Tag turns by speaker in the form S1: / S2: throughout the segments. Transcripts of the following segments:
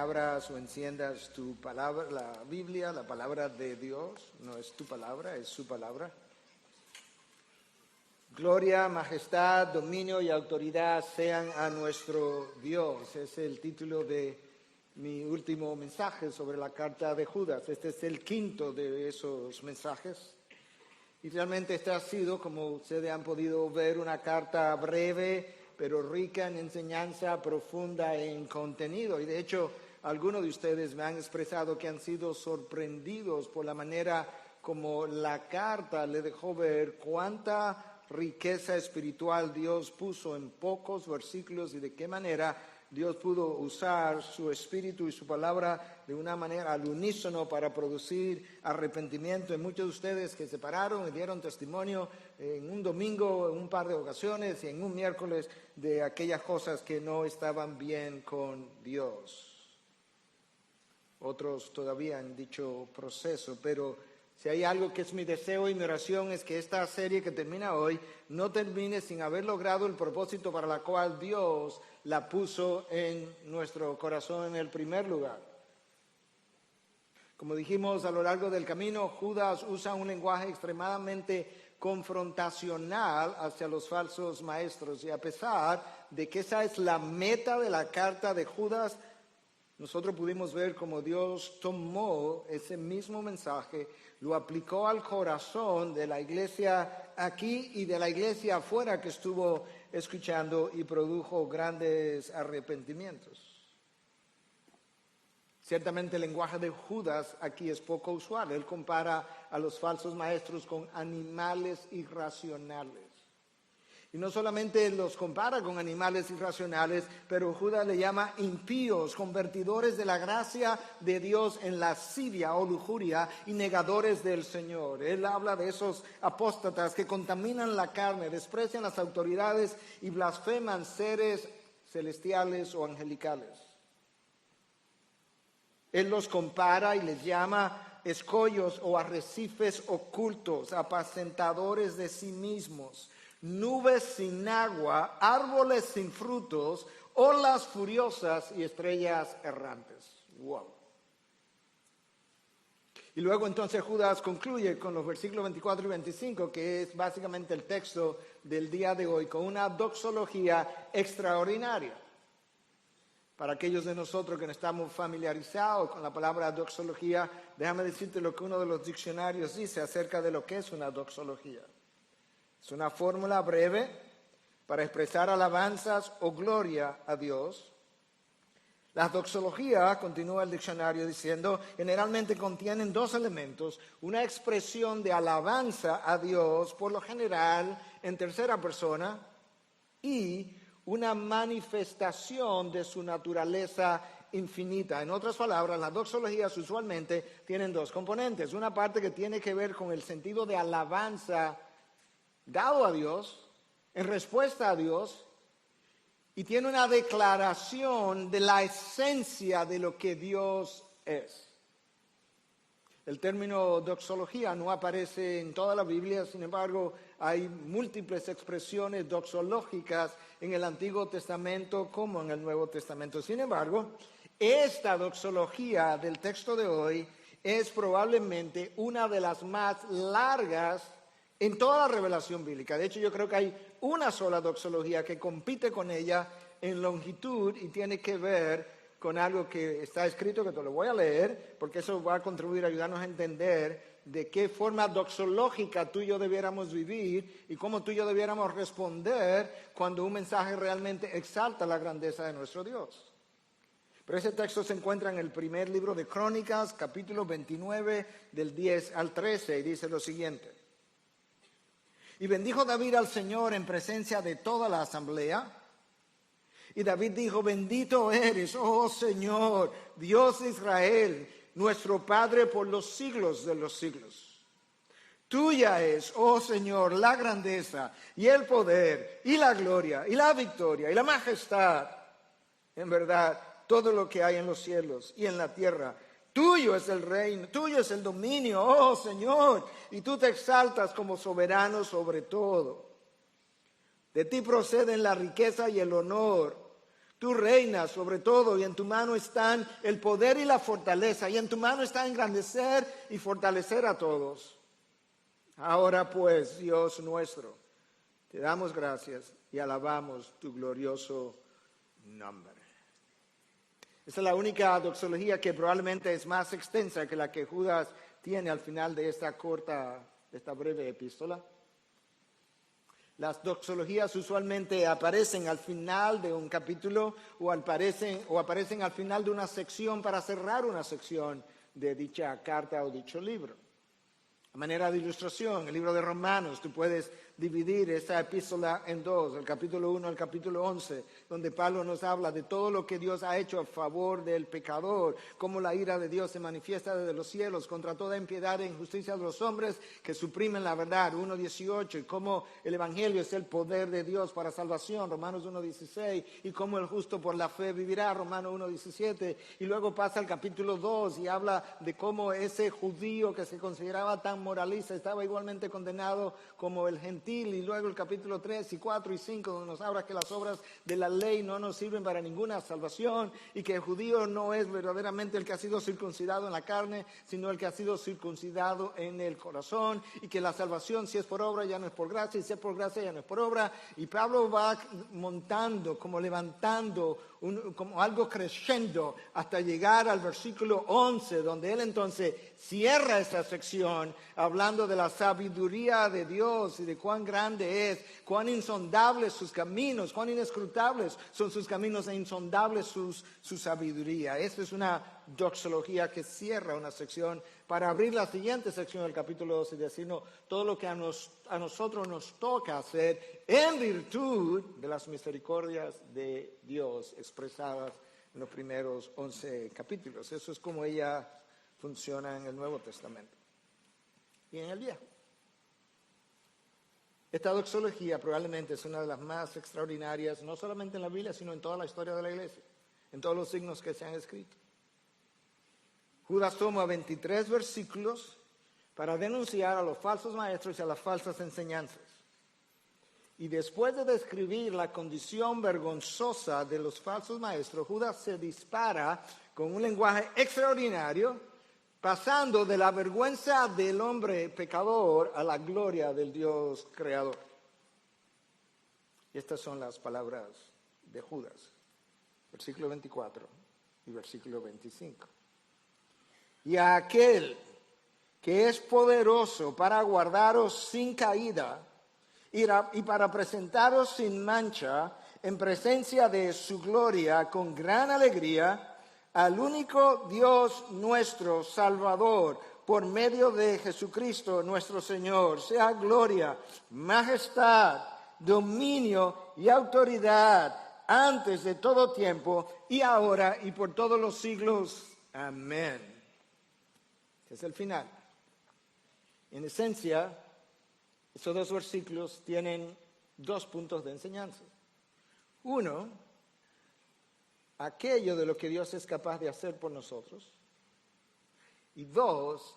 S1: abras o enciendas tu palabra, la Biblia, la palabra de Dios. No es tu palabra, es su palabra. Gloria, majestad, dominio y autoridad sean a nuestro Dios. Es el título de mi último mensaje sobre la carta de Judas. Este es el quinto de esos mensajes. Y realmente esta ha sido, como ustedes han podido ver, una carta breve, pero rica en enseñanza, profunda en contenido. Y de hecho, algunos de ustedes me han expresado que han sido sorprendidos por la manera como la carta le dejó ver cuánta riqueza espiritual Dios puso en pocos versículos y de qué manera Dios pudo usar su espíritu y su palabra de una manera al unísono para producir arrepentimiento en muchos de ustedes que se pararon y dieron testimonio en un domingo, en un par de ocasiones y en un miércoles de aquellas cosas que no estaban bien con Dios. Otros todavía en dicho proceso, pero si hay algo que es mi deseo y mi oración es que esta serie que termina hoy no termine sin haber logrado el propósito para la cual Dios la puso en nuestro corazón en el primer lugar. Como dijimos a lo largo del camino, Judas usa un lenguaje extremadamente confrontacional hacia los falsos maestros y a pesar de que esa es la meta de la carta de Judas, nosotros pudimos ver cómo Dios tomó ese mismo mensaje, lo aplicó al corazón de la iglesia aquí y de la iglesia afuera que estuvo escuchando y produjo grandes arrepentimientos. Ciertamente el lenguaje de Judas aquí es poco usual. Él compara a los falsos maestros con animales irracionales. Y no solamente los compara con animales irracionales, pero Judas le llama impíos, convertidores de la gracia de Dios en lascivia o lujuria y negadores del Señor. Él habla de esos apóstatas que contaminan la carne, desprecian las autoridades y blasfeman seres celestiales o angelicales. Él los compara y les llama escollos o arrecifes ocultos, apacentadores de sí mismos, nubes sin agua, árboles sin frutos, olas furiosas y estrellas errantes. Wow. Y luego entonces Judas concluye con los versículos 24 y 25, que es básicamente el texto del día de hoy, con una doxología extraordinaria. Para aquellos de nosotros que no estamos familiarizados con la palabra doxología, déjame decirte lo que uno de los diccionarios dice acerca de lo que es una doxología. Es una fórmula breve para expresar alabanzas o gloria a Dios. La doxología, continúa el diccionario diciendo, generalmente contienen dos elementos, una expresión de alabanza a Dios, por lo general en tercera persona, y una manifestación de su naturaleza infinita. En otras palabras, las doxologías usualmente tienen dos componentes. Una parte que tiene que ver con el sentido de alabanza dado a Dios, en respuesta a Dios, y tiene una declaración de la esencia de lo que Dios es. El término doxología no aparece en toda la Biblia, sin embargo, hay múltiples expresiones doxológicas en el Antiguo Testamento como en el Nuevo Testamento. Sin embargo, esta doxología del texto de hoy es probablemente una de las más largas en toda la revelación bíblica. De hecho, yo creo que hay una sola doxología que compite con ella en longitud y tiene que ver con algo que está escrito, que te lo voy a leer, porque eso va a contribuir a ayudarnos a entender de qué forma doxológica tú y yo debiéramos vivir y cómo tú y yo debiéramos responder cuando un mensaje realmente exalta la grandeza de nuestro Dios. Pero ese texto se encuentra en el primer libro de Crónicas, capítulo 29, del 10 al 13, y dice lo siguiente. Y bendijo David al Señor en presencia de toda la asamblea. Y David dijo, bendito eres, oh Señor, Dios de Israel, nuestro Padre por los siglos de los siglos. Tuya es, oh Señor, la grandeza y el poder y la gloria y la victoria y la majestad. En verdad, todo lo que hay en los cielos y en la tierra. Tuyo es el reino, tuyo es el dominio, oh Señor, y tú te exaltas como soberano sobre todo. De ti proceden la riqueza y el honor, Tú reinas sobre todo y en tu mano están el poder y la fortaleza, y en tu mano está engrandecer y fortalecer a todos. Ahora pues, Dios nuestro, te damos gracias y alabamos tu glorioso nombre. Esa es la única doxología que probablemente es más extensa que la que Judas tiene al final de esta breve epístola. Las doxologías usualmente aparecen al final de un capítulo o aparecen al final de una sección para cerrar una sección de dicha carta o dicho libro. A manera de ilustración, el libro de Romanos, tú puedes dividir esta epístola en dos, el capítulo 1 al capítulo 11, donde Pablo nos habla de todo lo que Dios ha hecho a favor del pecador, cómo la ira de Dios se manifiesta desde los cielos contra toda impiedad e injusticia de los hombres que suprimen la verdad, 1:18, y cómo el evangelio es el poder de Dios para salvación, Romanos 1:16, y cómo el justo por la fe vivirá, Romanos 1:17, y luego pasa al capítulo 2 y habla de cómo ese judío que se consideraba tan moralista estaba igualmente condenado como el gentil, y luego el capítulo 3 y 4 y 5 donde nos habla que las obras de la ley no nos sirven para ninguna salvación y que el judío no es verdaderamente el que ha sido circuncidado en la carne, sino el que ha sido circuncidado en el corazón, y que la salvación, si es por obra, ya no es por gracia, y si es por gracia, ya no es por obra. Y Pablo va montando, como levantando, como algo creciendo hasta llegar al versículo 11, donde él entonces cierra esta sección hablando de la sabiduría de Dios y de cuán grande es, cuán insondables sus caminos, cuán inescrutables son sus caminos e insondables su sabiduría. Esta es una doxología que cierra una sección para abrir la siguiente sección del capítulo 12 y decirnos todo lo que a nosotros nos toca hacer en virtud de las misericordias de Dios expresadas en los primeros 11 capítulos. Eso es como ella funciona en el Nuevo Testamento y en el Viejo. Esta doxología probablemente es una de las más extraordinarias, no solamente en la Biblia, sino en toda la historia de la iglesia, en todos los signos que se han escrito. Judas toma 23 versículos para denunciar a los falsos maestros y a las falsas enseñanzas. Y después de describir la condición vergonzosa de los falsos maestros, Judas se dispara con un lenguaje extraordinario, pasando de la vergüenza del hombre pecador a la gloria del Dios creador. Y estas son las palabras de Judas, versículo 24 y versículo 25. Y a aquel que es poderoso para guardaros sin caída y para presentaros sin mancha en presencia de su gloria con gran alegría, al único Dios nuestro Salvador, por medio de Jesucristo nuestro Señor, sea gloria, majestad, dominio y autoridad antes de todo tiempo y ahora y por todos los siglos. Amén. Es el final. En esencia, estos dos versículos tienen dos puntos de enseñanza. Uno, aquello de lo que Dios es capaz de hacer por nosotros. Y dos,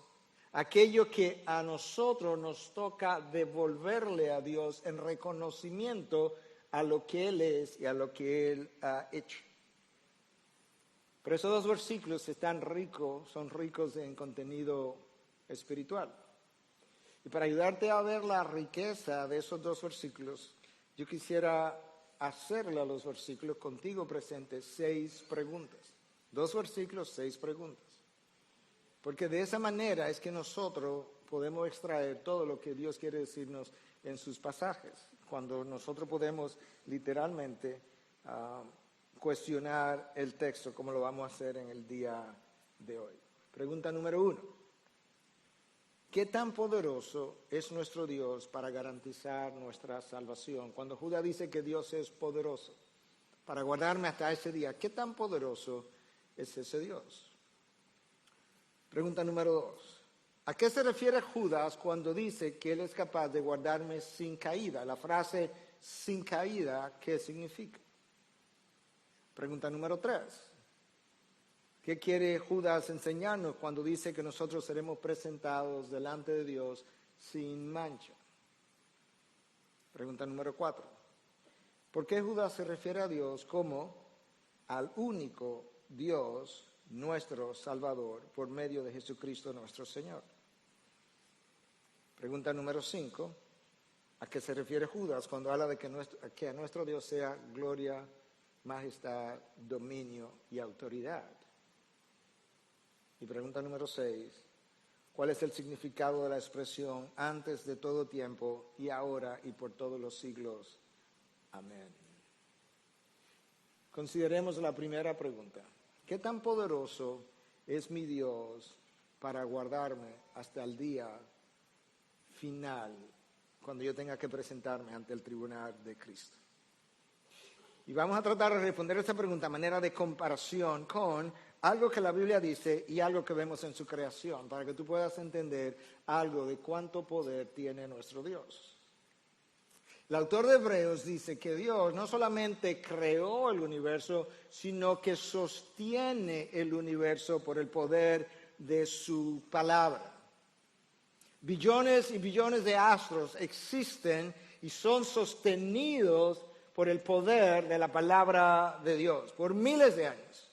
S1: aquello que a nosotros nos toca devolverle a Dios en reconocimiento a lo que Él es y a lo que Él ha hecho. Pero esos dos versículos son ricos en contenido espiritual. Y para ayudarte a ver la riqueza de esos dos versículos, yo quisiera hacerle a los versículos contigo presentes 6 preguntas. 2 versículos, 6 preguntas. Porque de esa manera es que nosotros podemos extraer todo lo que Dios quiere decirnos en sus pasajes. Cuando nosotros podemos literalmente cuestionar el texto, como lo vamos a hacer en el día de hoy. Pregunta número 1. ¿Qué tan poderoso es nuestro Dios para garantizar nuestra salvación? Cuando Judas dice que Dios es poderoso para guardarme hasta ese día, ¿qué tan poderoso es ese Dios? Pregunta número 2. ¿A qué se refiere Judas cuando dice que Él es capaz de guardarme sin caída? La frase sin caída, ¿qué significa? Pregunta número 3. ¿Qué quiere Judas enseñarnos cuando dice que nosotros seremos presentados delante de Dios sin mancha? Pregunta número 4. ¿Por qué Judas se refiere a Dios como al único Dios, nuestro Salvador, por medio de Jesucristo nuestro Señor. Pregunta número 5. ¿A qué se refiere Judas cuando habla de que a nuestro Dios sea gloria, majestad, dominio y autoridad? Y pregunta número 6. ¿Cuál es el significado de la expresión antes de todo tiempo y ahora y por todos los siglos? Amén. Consideremos la primera pregunta. ¿Qué tan poderoso es mi Dios para guardarme hasta el día final, cuando yo tenga que presentarme ante el tribunal de Cristo? Y vamos a tratar de responder esta pregunta a manera de comparación con algo que la Biblia dice y algo que vemos en su creación, para que tú puedas entender algo de cuánto poder tiene nuestro Dios. El autor de Hebreos dice que Dios no solamente creó el universo, sino que sostiene el universo por el poder de su palabra. Billones y billones de astros existen y son sostenidos por el poder de la palabra de Dios, por miles de años.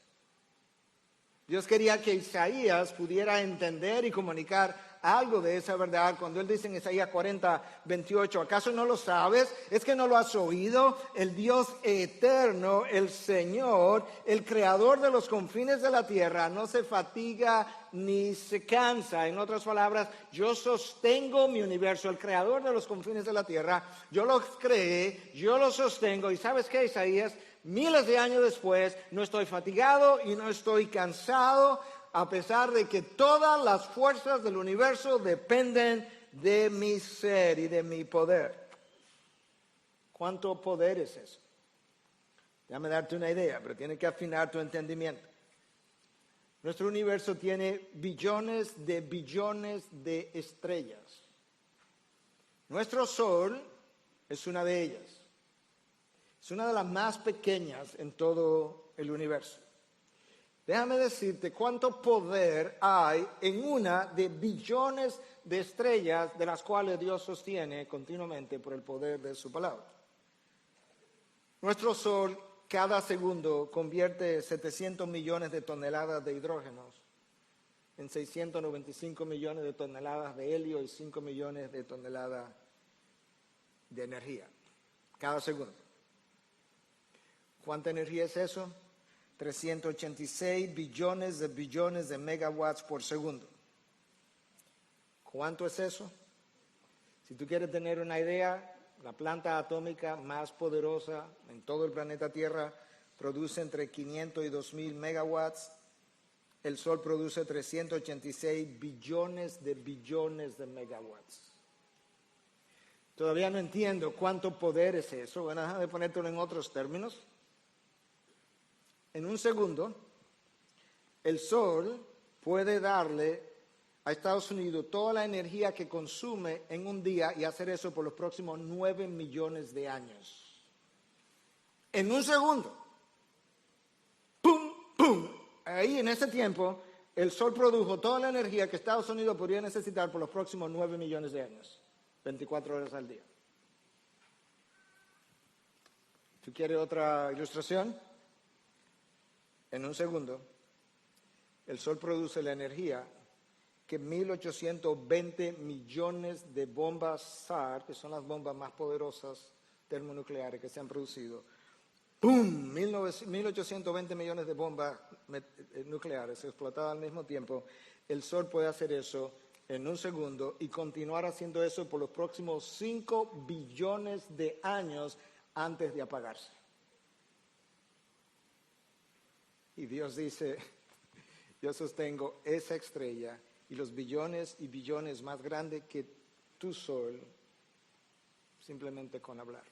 S1: Dios quería que Isaías pudiera entender y comunicar algo de esa verdad cuando él dice en Isaías 40:28, ¿acaso no lo sabes? ¿Es que no lo has oído? El Dios eterno, el Señor, el creador de los confines de la tierra, no se fatiga ni se cansa. En otras palabras, yo sostengo mi universo, el creador de los confines de la tierra, yo lo creé, yo lo sostengo. ¿Y sabes qué, Isaías? Miles de años después, no estoy fatigado y no estoy cansado, a pesar de que todas las fuerzas del universo dependen de mi ser y de mi poder. ¿Cuánto poder es eso? Déjame darte una idea, pero tienes que afinar tu entendimiento. Nuestro universo tiene billones de estrellas. Nuestro Sol es una de ellas. Es una de las más pequeñas en todo el universo. Déjame decirte cuánto poder hay en una de billones de estrellas de las cuales Dios sostiene continuamente por el poder de su palabra. Nuestro Sol cada segundo convierte 700 millones de toneladas de hidrógenos en 695 millones de toneladas de helio y 5 millones de toneladas de energía. Cada segundo. ¿Cuánta energía es eso? 386 billones de megawatts por segundo. ¿Cuánto es eso? Si tú quieres tener una idea, la planta atómica más poderosa en todo el planeta Tierra produce entre 500 y 2000 megawatts. El Sol produce 386 billones de megawatts. Todavía no entiendo cuánto poder es eso. Bueno, déjame ponértelo en otros términos. En un segundo, el Sol puede darle a Estados Unidos toda la energía que consume en un día y hacer eso por los próximos 9 millones de años. En un segundo. ¡Pum! ¡Pum! Ahí en ese tiempo, el Sol produjo toda la energía que Estados Unidos podría necesitar por los próximos 9 millones de años. 24 horas al día. ¿Tú quieres otra ilustración? En un segundo, el Sol produce la energía que 1.820 millones de bombas SAR, que son las bombas más poderosas termonucleares que se han producido, ¡pum! 1.820 millones de bombas nucleares explotadas al mismo tiempo. El Sol puede hacer eso en un segundo y continuar haciendo eso por los próximos 5 billones de años antes de apagarse. Y Dios dice, yo sostengo esa estrella y los billones y billones más grandes que tu Sol, simplemente con hablar.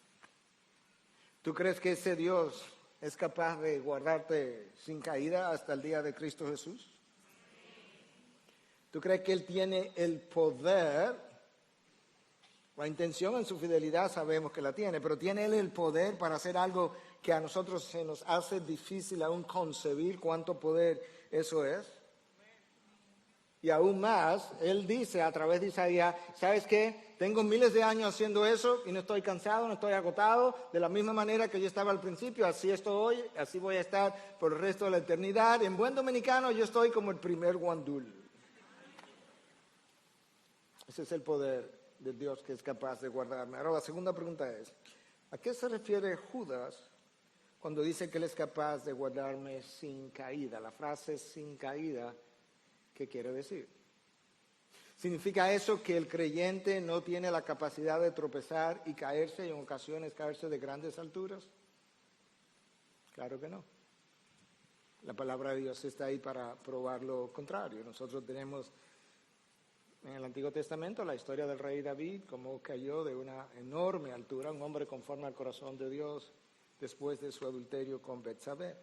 S1: ¿Tú crees que ese Dios es capaz de guardarte sin caída hasta el día de Cristo Jesús? ¿Tú crees que Él tiene el poder? La intención en su fidelidad sabemos que la tiene, pero ¿tiene Él el poder para hacer algo que a nosotros se nos hace difícil aún concebir cuánto poder eso es? Y aún más, él dice a través de Isaías, ¿sabes qué? Tengo miles de años haciendo eso y no estoy cansado, no estoy agotado. De la misma manera que yo estaba al principio, así estoy hoy, así voy a estar por el resto de la eternidad. En buen dominicano yo estoy como el primer guandul. Ese es el poder de Dios que es capaz de guardarme. Ahora la segunda pregunta es, ¿a qué se refiere Judas cuando dice que él es capaz de guardarme sin caída? La frase sin caída, ¿qué quiere decir? ¿Significa eso que el creyente no tiene la capacidad de tropezar y caerse y en ocasiones caerse de grandes alturas? Claro que no. La palabra de Dios está ahí para probar lo contrario. Nosotros tenemos en el Antiguo Testamento la historia del rey David, cómo cayó de una enorme altura, un hombre conforme al corazón de Dios, después de su adulterio con Betsabé.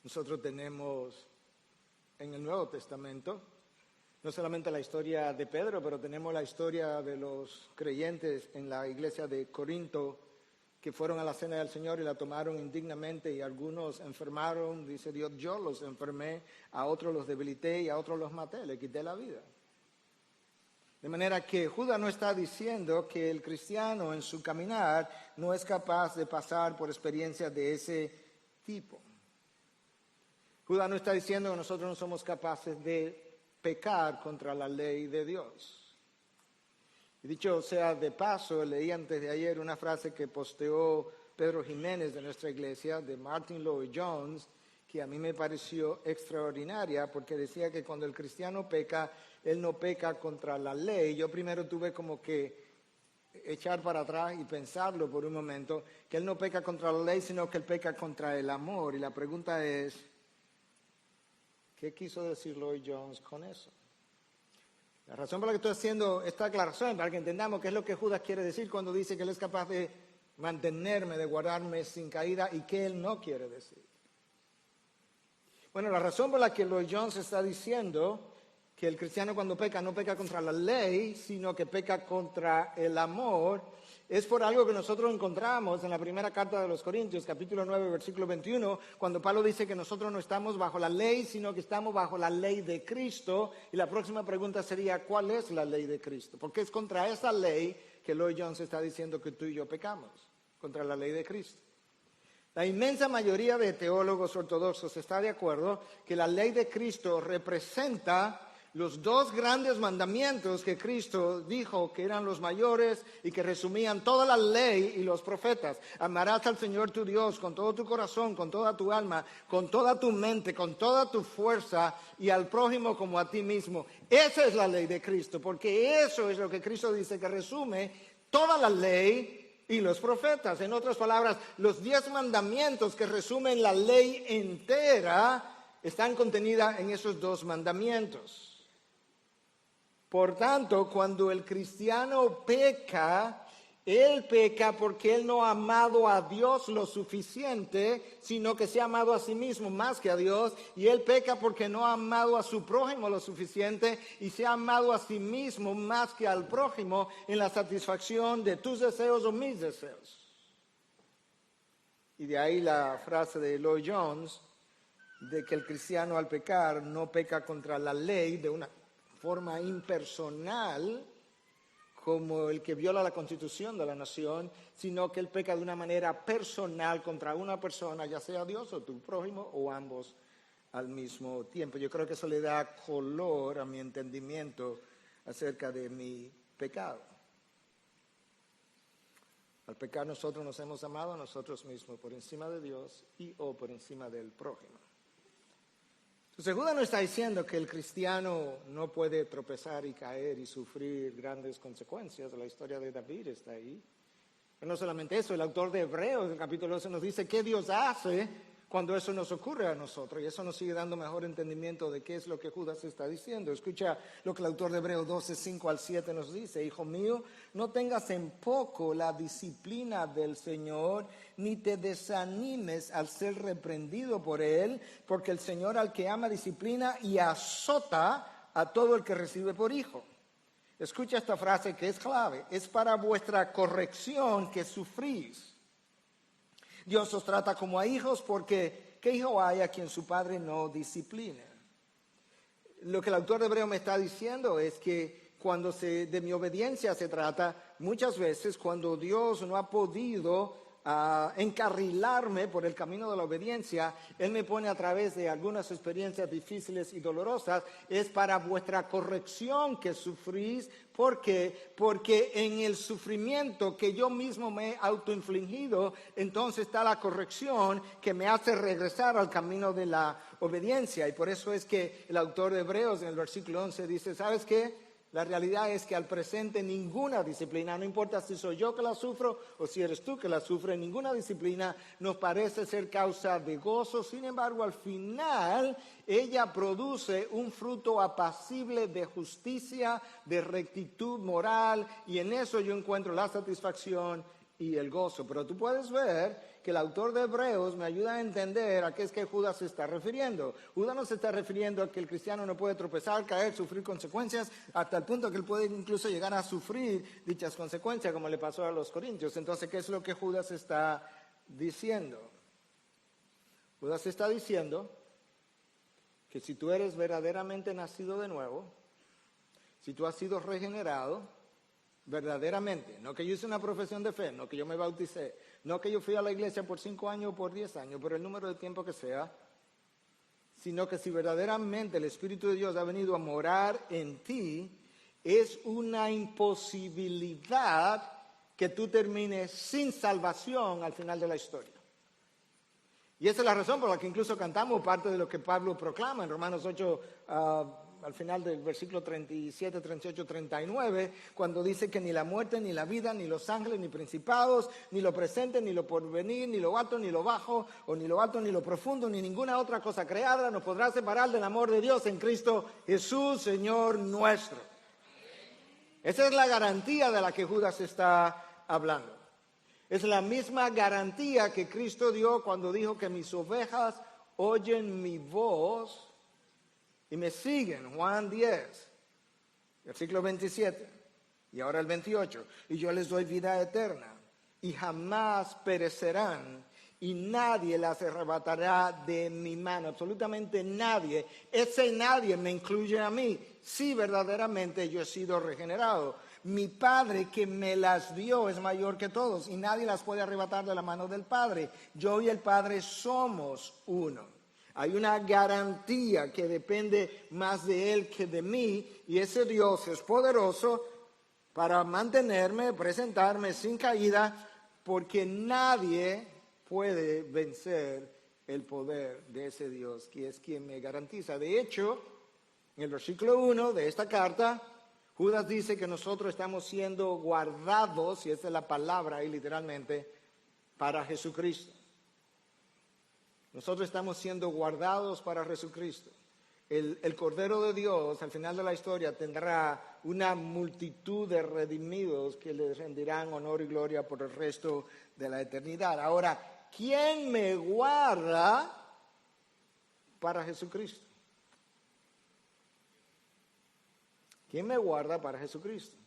S1: Nosotros tenemos en el Nuevo Testamento no solamente la historia de Pedro, pero tenemos la historia de los creyentes en la iglesia de Corinto que fueron a la cena del Señor y la tomaron indignamente y algunos enfermaron, dice Dios, yo los enfermé, a otros los debilité y a otros los maté, le quité la vida. De manera que Judas no está diciendo que el cristiano en su caminar no es capaz de pasar por experiencias de ese tipo. Judas no está diciendo que nosotros no somos capaces de pecar contra la ley de Dios. Y dicho sea de paso, leí antes de ayer una frase que posteó Pedro Jiménez de nuestra iglesia, de Martin Lloyd-Jones, que a mí me pareció extraordinaria, porque decía que cuando el cristiano peca, él no peca contra la ley. Yo primero tuve como que echar para atrás y pensarlo por un momento, que él no peca contra la ley, sino que él peca contra el amor. Y la pregunta es, ¿qué quiso decir Lloyd-Jones con eso? La razón por la que estoy haciendo esta aclaración, para que entendamos qué es lo que Judas quiere decir cuando dice que él es capaz de mantenerme, de guardarme sin caída, y qué él no quiere decir. Bueno, la razón por la que Lloyd-Jones está diciendo que el cristiano cuando peca no peca contra la ley, sino que peca contra el amor, es por algo que nosotros encontramos en la primera carta de los Corintios, capítulo 9, versículo 21, cuando Pablo dice que nosotros no estamos bajo la ley, sino que estamos bajo la ley de Cristo. Y la próxima pregunta sería, ¿cuál es la ley de Cristo? Porque es contra esa ley que Lloyd-Jones está diciendo que tú y yo pecamos, contra la ley de Cristo. La inmensa mayoría de teólogos ortodoxos está de acuerdo que la ley de Cristo representa los dos grandes mandamientos que Cristo dijo que eran los mayores y que resumían toda la ley y los profetas. Amarás al Señor tu Dios con todo tu corazón, con toda tu alma, con toda tu mente, con toda tu fuerza y al prójimo como a ti mismo. Esa es la ley de Cristo, porque eso es lo que Cristo dice que resume toda la ley y los profetas. En otras palabras, los 10 mandamientos que resumen la ley entera están contenidas en esos 2 mandamientos. Por tanto, cuando el cristiano peca, él peca porque él no ha amado a Dios lo suficiente, sino que se ha amado a sí mismo más que a Dios, y él peca porque no ha amado a su prójimo lo suficiente y se ha amado a sí mismo más que al prójimo en la satisfacción de tus deseos o mis deseos. Y de ahí la frase de Lloyd-Jones de que el cristiano al pecar no peca contra la ley de una forma impersonal, como el que viola la Constitución de la nación, sino que él peca de una manera personal contra una persona, ya sea Dios o tu prójimo o ambos al mismo tiempo. Yo creo que eso le da color a mi entendimiento acerca de mi pecado. Al pecar nosotros nos hemos amado a nosotros mismos por encima de Dios y o por encima del prójimo. Entonces Judas no está diciendo que el cristiano no puede tropezar y caer y sufrir grandes consecuencias. La historia de David está ahí. Pero no solamente eso, el autor de Hebreos, el capítulo 12, nos dice qué Dios hace cuando eso nos ocurre a nosotros. Y eso nos sigue dando mejor entendimiento de qué es lo que Judas está diciendo. Escucha lo que el autor de Hebreos 12, 5 al 7 nos dice. Hijo mío, no tengas en poco la disciplina del Señor, ni te desanimes al ser reprendido por Él, porque el Señor al que ama disciplina y azota a todo el que recibe por hijo. Escucha esta frase que es clave. Es para vuestra corrección que sufrís. Dios os trata como a hijos porque ¿qué hijo hay a quien su padre no discipline? lo que el autor de Hebreo me está diciendo es que cuando de mi obediencia se trata, muchas veces cuando Dios no ha podido encarrilarme por el camino de la obediencia, Él me pone a través de algunas experiencias difíciles y dolorosas, es para vuestra corrección que sufrís. ¿Por qué? Porque en el sufrimiento que yo mismo me he autoinfligido, entonces está la corrección que me hace regresar al camino de la obediencia. Y por eso es que el autor de Hebreos en el versículo 11 dice, ¿sabes qué? La realidad es que al presente ninguna disciplina, no importa si soy yo que la sufro o si eres tú que la sufres, ninguna disciplina nos parece ser causa de gozo. Sin embargo, al final ella produce un fruto apacible de justicia, de rectitud moral, y en eso yo encuentro la satisfacción y el gozo. Pero tú puedes ver que el autor de Hebreos me ayuda a entender a qué es que Judas se está refiriendo. Judas no se está refiriendo a que el cristiano no puede tropezar, caer, sufrir consecuencias, hasta el punto que él puede incluso llegar a sufrir dichas consecuencias, como le pasó a los corintios. Entonces, ¿qué es lo que Judas está diciendo? Judas está diciendo que si tú eres verdaderamente nacido de nuevo, si tú has sido regenerado, verdaderamente, no que yo hice una profesión de fe, no que yo me bauticé, no que yo fui a la iglesia por 5 años o por 10 años, por el número de tiempo que sea, sino que si verdaderamente el Espíritu de Dios ha venido a morar en ti, es una imposibilidad que tú termines sin salvación al final de la historia. Y esa es la razón por la que incluso cantamos parte de lo que Pablo proclama en Romanos 8, al final del versículo 37, 38, 39, cuando dice que ni la muerte, ni la vida, ni los ángeles, ni principados, ni lo presente, ni lo porvenir, ni lo alto, ni lo bajo, o ni lo alto, ni lo profundo, ni ninguna otra cosa creada nos podrá separar del amor de Dios en Cristo Jesús, Señor nuestro. Esa es la garantía de la que Judas está hablando. Es la misma garantía que Cristo dio cuando dijo que mis ovejas oyen mi voz y me siguen. Juan 10, versículo 27, y ahora el 28. Y yo les doy vida eterna, y jamás perecerán, y nadie las arrebatará de mi mano. Absolutamente nadie. Ese nadie me incluye a mí, si verdaderamente yo he sido regenerado. Mi Padre que me las dio es mayor que todos, y nadie las puede arrebatar de la mano del Padre. Yo y el Padre somos uno. Hay una garantía que depende más de Él que de mí, y ese Dios es poderoso para mantenerme, presentarme sin caída, porque nadie puede vencer el poder de ese Dios, que es quien me garantiza. De hecho, en el versículo 1 de esta carta, Judas dice que nosotros estamos siendo guardados, y esa es la palabra ahí literalmente, para Jesucristo. Nosotros estamos siendo guardados para Jesucristo. El Cordero de Dios, al final de la historia, tendrá una multitud de redimidos que le rendirán honor y gloria por el resto de la eternidad. Ahora, ¿quién me guarda para Jesucristo? ¿Quién me guarda para Jesucristo?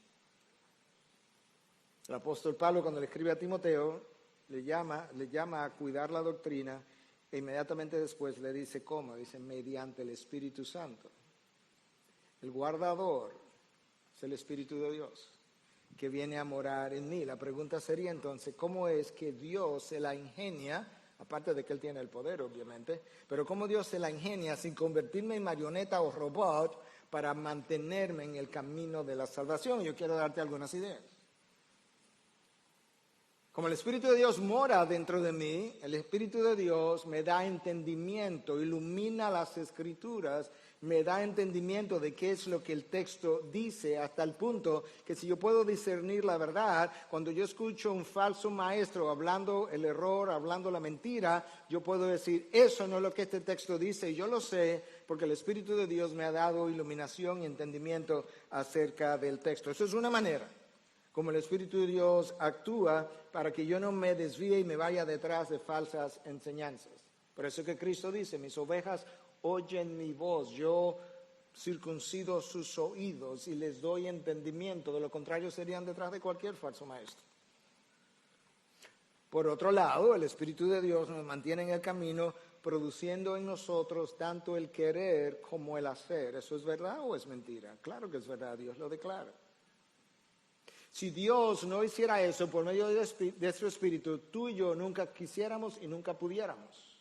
S1: El apóstol Pablo, cuando le escribe a Timoteo, le llama a cuidar la doctrina, e inmediatamente después le dice cómo, dice mediante el Espíritu Santo. El guardador es el Espíritu de Dios que viene a morar en mí. La pregunta sería entonces, ¿cómo es que Dios se la ingenia, aparte de que Él tiene el poder obviamente, pero cómo Dios se la ingenia sin convertirme en marioneta o robot para mantenerme en el camino de la salvación? Yo quiero darte algunas ideas. Como el Espíritu de Dios mora dentro de mí, el Espíritu de Dios me da entendimiento, ilumina las Escrituras, me da entendimiento de qué es lo que el texto dice, hasta el punto que si yo puedo discernir la verdad, cuando yo escucho un falso maestro hablando el error, hablando la mentira, yo puedo decir, eso no es lo que este texto dice, y yo lo sé porque el Espíritu de Dios me ha dado iluminación y entendimiento acerca del texto. Eso es una manera como el Espíritu de Dios actúa para que yo no me desvíe y me vaya detrás de falsas enseñanzas. Por eso que Cristo dice, mis ovejas oyen mi voz, yo circuncido sus oídos y les doy entendimiento, de lo contrario serían detrás de cualquier falso maestro. Por otro lado, el Espíritu de Dios nos mantiene en el camino produciendo en nosotros tanto el querer como el hacer. ¿Eso es verdad o es mentira? Claro que es verdad, Dios lo declara. Si Dios no hiciera eso por medio de su Espíritu, tú y yo nunca quisiéramos y nunca pudiéramos.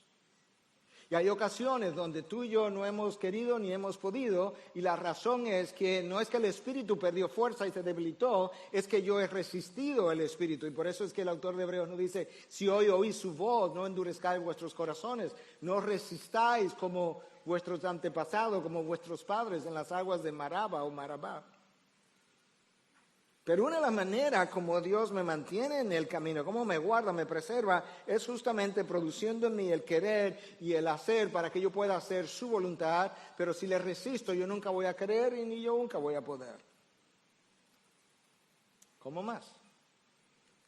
S1: Y hay ocasiones donde tú y yo no hemos querido ni hemos podido, y la razón es que no es que el Espíritu perdió fuerza y se debilitó, es que yo he resistido el Espíritu. Y por eso es que el autor de Hebreos nos dice, si hoy oís su voz, no endurezcáis vuestros corazones, no resistáis como vuestros antepasados, como vuestros padres en las aguas de Maraba o Marabá. Pero una de las maneras como Dios me mantiene en el camino, como me guarda, me preserva, es justamente produciendo en mí el querer y el hacer para que yo pueda hacer su voluntad, pero si le resisto yo nunca voy a querer y ni yo nunca voy a poder. ¿Cómo más?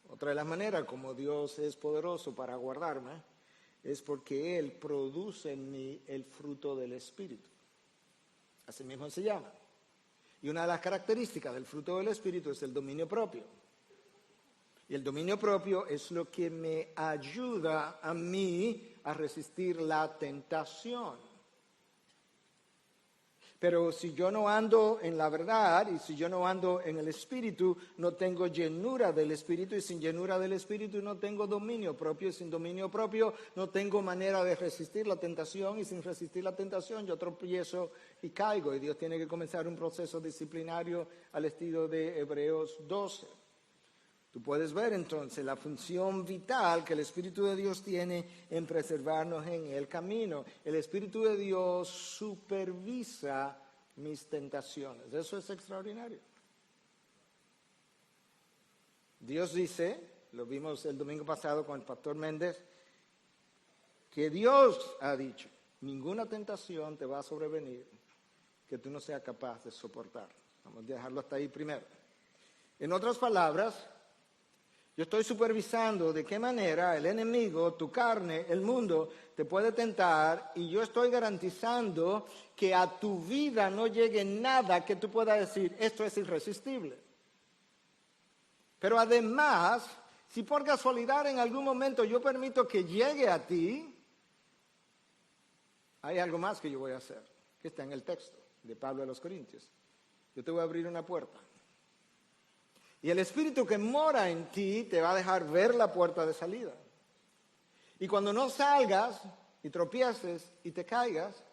S1: Otra de las maneras como Dios es poderoso para guardarme es porque Él produce en mí el fruto del Espíritu. Así mismo se llama. Y una de las características del fruto del Espíritu es el dominio propio. Y el dominio propio es lo que me ayuda a mí a resistir la tentación. Pero si yo no ando en la verdad y si yo no ando en el Espíritu, no tengo llenura del Espíritu, y sin llenura del Espíritu no tengo dominio propio, y sin dominio propio no tengo manera de resistir la tentación, y sin resistir la tentación yo tropiezo y caigo, y Dios tiene que comenzar un proceso disciplinario al estilo de Hebreos 12. Tú puedes ver entonces la función vital que el Espíritu de Dios tiene en preservarnos en el camino. El Espíritu de Dios supervisa mis tentaciones. Eso es extraordinario. Dios dice, lo vimos el domingo pasado con el pastor Méndez, que Dios ha dicho, ninguna tentación te va a sobrevenir que tú no seas capaz de soportar. Vamos a dejarlo hasta ahí primero. En otras palabras, yo estoy supervisando de qué manera el enemigo, tu carne, el mundo, te puede tentar, y yo estoy garantizando que a tu vida no llegue nada que tú puedas decir, esto es irresistible. Pero además, si por casualidad en algún momento yo permito que llegue a ti, hay algo más que yo voy a hacer, que está en el texto de Pablo a los Corintios. Yo te voy a abrir una puerta. Y el Espíritu que mora en ti te va a dejar ver la puerta de salida. Y cuando no salgas y tropieces y te caigas,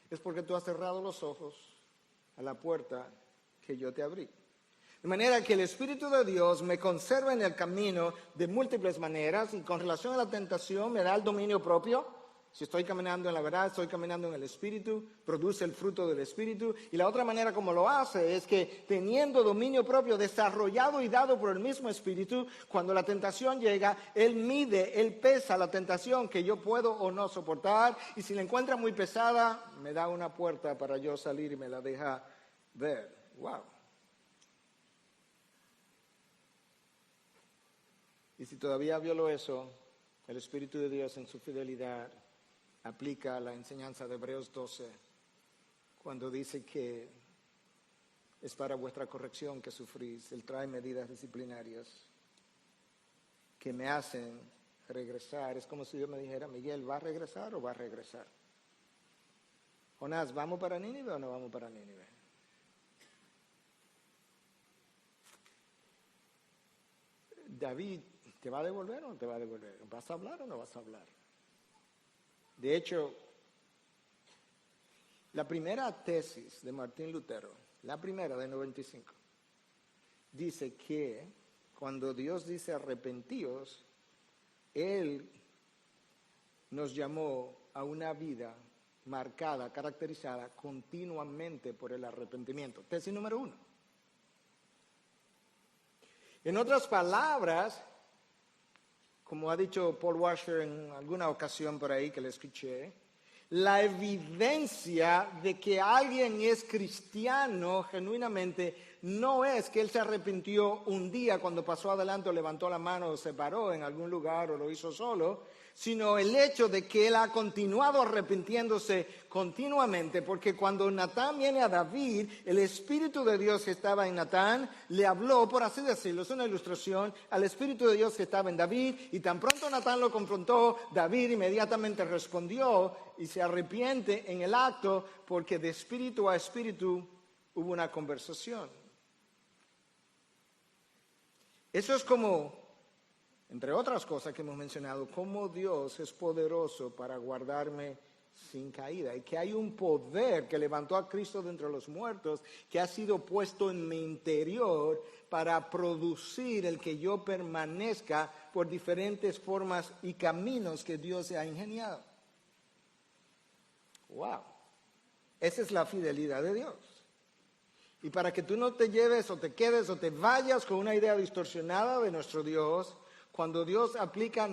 S1: es porque tú has cerrado los ojos a la puerta que yo te abrí. De manera que el Espíritu de Dios me conserva en el camino de múltiples maneras, y con relación a la tentación me da el dominio propio. Si estoy caminando en la verdad, estoy caminando en el Espíritu, produce el fruto del Espíritu. Y la otra manera como lo hace es que teniendo dominio propio desarrollado y dado por el mismo Espíritu, cuando la tentación llega, Él mide, Él pesa la tentación que yo puedo o no soportar. Y si la encuentra muy pesada, me da una puerta para yo salir y me la deja ver. ¡Wow! Y si todavía violo eso, el Espíritu de Dios en su fidelidad aplica la enseñanza de Hebreos 12 cuando dice que es para vuestra corrección que sufrís. Él trae medidas disciplinarias que me hacen regresar. Es como si Dios me dijera, Miguel, ¿va a regresar o va a regresar? Jonás, ¿vamos para Nínive o no vamos para Nínive? David, ¿te va a devolver o no te va a devolver? ¿Vas a hablar o no vas a hablar? De hecho, la primera tesis de Martín Lutero, la primera de 95, dice que cuando Dios dice arrepentíos, Él nos llamó a una vida marcada, caracterizada continuamente por el arrepentimiento. Tesis número 1. En otras palabras, como ha dicho Paul Washer en alguna ocasión por ahí que le escuché, la evidencia de que alguien es cristiano genuinamente no es que él se arrepintió un día cuando pasó adelante o levantó la mano o se paró en algún lugar o lo hizo solo, sino el hecho de que él ha continuado arrepintiéndose continuamente, porque cuando Natán viene a David, el Espíritu de Dios que estaba en Natán le habló, por así decirlo, es una ilustración, al Espíritu de Dios que estaba en David, y tan pronto Natán lo confrontó, David inmediatamente respondió y se arrepiente en el acto, porque de espíritu a espíritu hubo una conversación. Eso es como, entre otras cosas que hemos mencionado, cómo Dios es poderoso para guardarme sin caída, y que hay un poder que levantó a Cristo de entre los muertos, que ha sido puesto en mi interior para producir el que yo permanezca por diferentes formas y caminos que Dios ha ingeniado. ¡Wow! Esa es la fidelidad de Dios. Y para que tú no te lleves o te quedes o te vayas con una idea distorsionada de nuestro Dios, cuando Dios aplica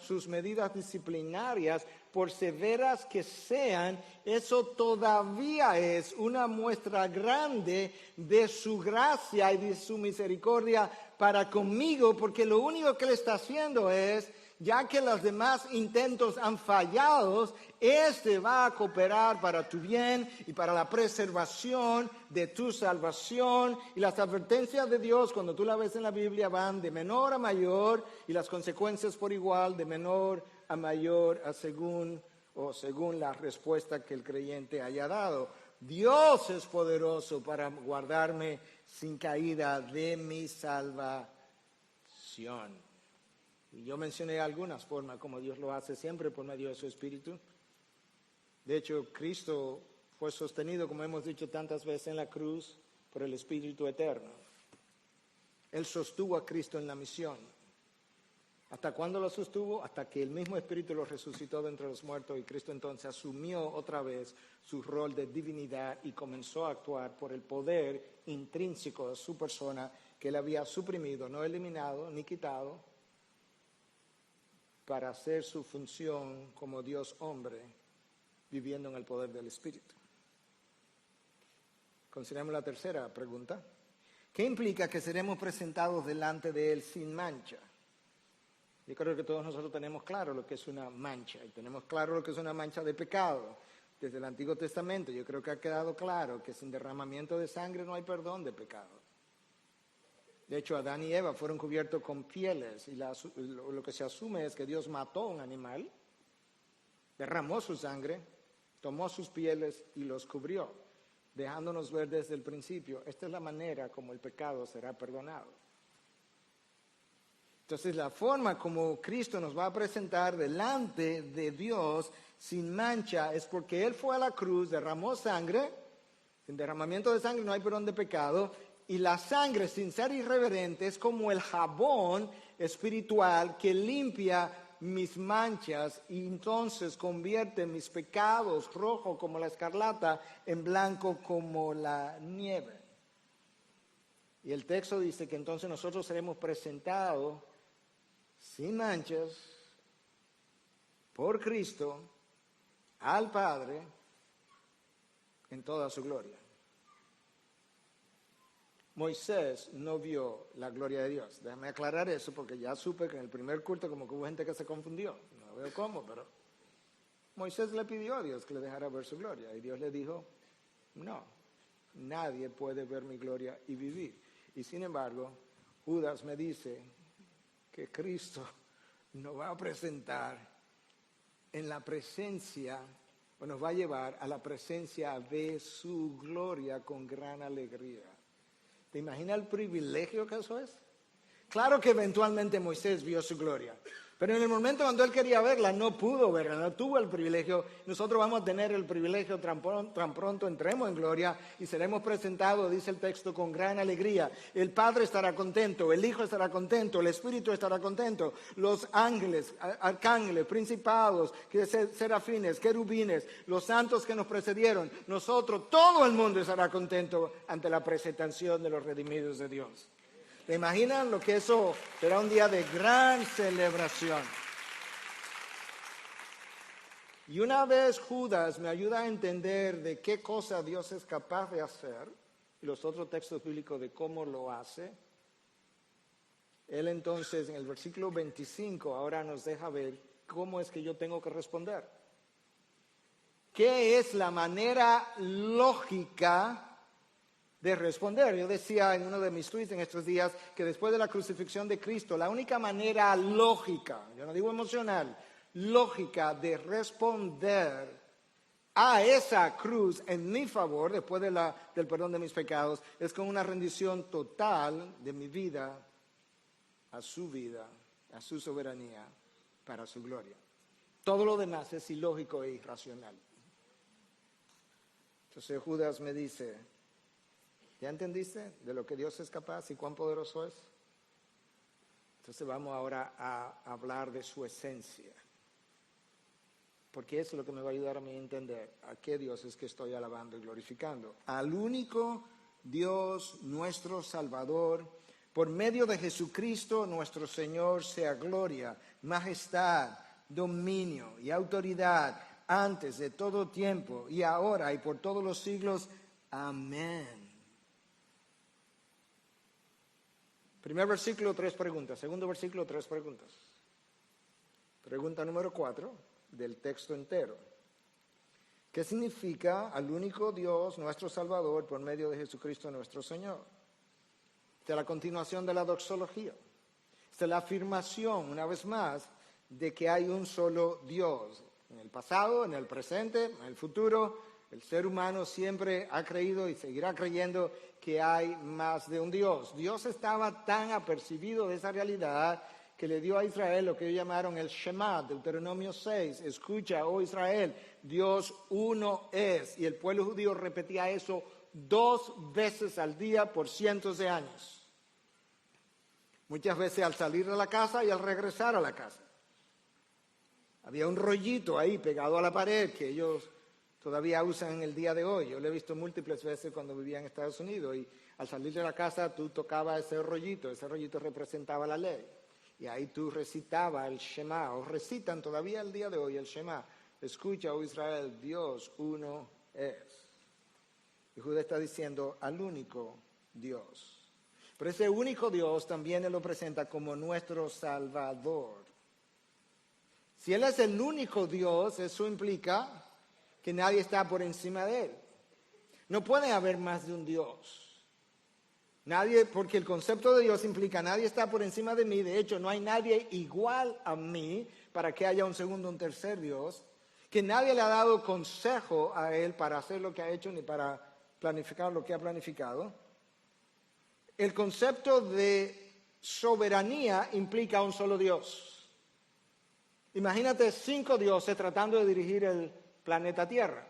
S1: sus medidas disciplinarias, por severas que sean, eso todavía es una muestra grande de su gracia y de su misericordia para conmigo, porque lo único que Él está haciendo es, ya que los demás intentos han fallado, este va a cooperar para tu bien y para la preservación de tu salvación. Y las advertencias de Dios, cuando tú las ves en la Biblia, van de menor a mayor, y las consecuencias por igual, de menor a mayor, según la respuesta que el creyente haya dado. Dios es poderoso para guardarme sin caída de mi salvación. Y yo mencioné algunas formas como Dios lo hace siempre por medio de su Espíritu. De hecho, Cristo fue sostenido, como hemos dicho tantas veces, en la cruz por el Espíritu Eterno. Él sostuvo a Cristo en la misión. ¿Hasta cuándo lo sostuvo? Hasta que el mismo Espíritu lo resucitó de entre los muertos, y Cristo entonces asumió otra vez su rol de divinidad y comenzó a actuar por el poder intrínseco de su persona que Él había suprimido, no eliminado ni quitado, para hacer su función como Dios hombre, viviendo en el poder del Espíritu. Consideremos la tercera pregunta. ¿Qué implica que seremos presentados delante de Él sin mancha? Yo creo que todos nosotros tenemos claro lo que es una mancha, y tenemos claro lo que es una mancha de pecado. Desde el Antiguo Testamento yo creo que ha quedado claro que sin derramamiento de sangre no hay perdón de pecado. De hecho, Adán y Eva fueron cubiertos con pieles, y lo que se asume es que Dios mató a un animal, derramó su sangre, tomó sus pieles y los cubrió, dejándonos ver desde el principio, esta es la manera como el pecado será perdonado. Entonces, la forma como Cristo nos va a presentar delante de Dios sin mancha es porque Él fue a la cruz, derramó sangre, sin derramamiento de sangre no hay perdón de pecado. Y la sangre, sin ser irreverente, es como el jabón espiritual que limpia mis manchas y entonces convierte mis pecados rojos como la escarlata en blanco como la nieve. Y el texto dice que entonces nosotros seremos presentados sin manchas por Cristo al Padre en toda su gloria. Moisés no vio la gloria de Dios. Déjame aclarar eso porque ya supe que en el primer culto como que hubo gente que se confundió. No veo cómo, pero Moisés le pidió a Dios que le dejara ver su gloria. Y Dios le dijo, no, nadie puede ver mi gloria y vivir. Y sin embargo, Judas me dice que Cristo nos va a presentar en la presencia, o nos va a llevar a la presencia de su gloria con gran alegría. ¿Te imaginas el privilegio que eso es? Claro que eventualmente Moisés vio su gloria, pero en el momento cuando él quería verla, no pudo verla, no tuvo el privilegio. Nosotros vamos a tener el privilegio tan pronto entremos en gloria y seremos presentados, dice el texto, con gran alegría. El Padre estará contento, el Hijo estará contento, el Espíritu estará contento, los ángeles, arcángeles, principados, serafines, querubines, los santos que nos precedieron, nosotros, todo el mundo estará contento ante la presentación de los redimidos de Dios. ¿Te imaginan lo que eso será? Un día de gran celebración. Y una vez Judas me ayuda a entender de qué cosa Dios es capaz de hacer, y los otros textos bíblicos de cómo lo hace, él entonces en el versículo 25 ahora nos deja ver cómo es que yo tengo que responder. ¿Qué es la manera lógica de responder? Yo decía en uno de mis tweets en estos días que después de la crucifixión de Cristo, la única manera lógica, yo no digo emocional, lógica de responder a esa cruz en mi favor, después del perdón de mis pecados, es con una rendición total de mi vida, a su soberanía, para su gloria. Todo lo demás es ilógico e irracional. Entonces Judas me dice, ¿ya entendiste de lo que Dios es capaz y cuán poderoso es? Entonces vamos ahora a hablar de su esencia. Porque eso es lo que me va a ayudar a mí a entender a qué Dios es que estoy alabando y glorificando. Al único Dios, nuestro Salvador, por medio de Jesucristo nuestro Señor, sea gloria, majestad, dominio y autoridad antes de todo tiempo y ahora y por todos los siglos. Amén. Primer versículo, 3 preguntas. Segundo versículo, 3 preguntas. Pregunta número 4 del texto entero. ¿Qué significa al único Dios, nuestro Salvador, por medio de Jesucristo nuestro Señor? Esta es la continuación de la doxología. Esta es la afirmación, una vez más, de que hay un solo Dios. En el pasado, en el presente, en el futuro, el ser humano siempre ha creído y seguirá creyendo que hay más de un Dios. Dios estaba tan apercibido de esa realidad que le dio a Israel lo que ellos llamaron el Shema, Deuteronomio 6. Escucha, oh Israel, Dios uno es. Y el pueblo judío repetía eso 2 veces al día por cientos de años. Muchas veces al salir de la casa y al regresar a la casa. Había un rollito ahí pegado a la pared que ellos todavía usan en el día de hoy. Yo lo he visto múltiples veces cuando vivía en Estados Unidos y al salir de la casa tú tocabas ese rollito representaba la ley. Y ahí tú recitabas el Shema, o recitan todavía el día de hoy el Shema. Escucha, oh Israel, Dios uno es. Y Judas está diciendo al único Dios. Pero ese único Dios también Él lo presenta como nuestro Salvador. Si Él es el único Dios, eso implica que nadie está por encima de Él. No puede haber más de un Dios. Nadie, porque el concepto de Dios implica nadie está por encima de mí. De hecho, no hay nadie igual a mí para que haya un segundo o un tercer Dios. Que nadie le ha dado consejo a Él para hacer lo que ha hecho ni para planificar lo que ha planificado. El concepto de soberanía implica un solo Dios. Imagínate 5 dioses tratando de dirigir el planeta Tierra.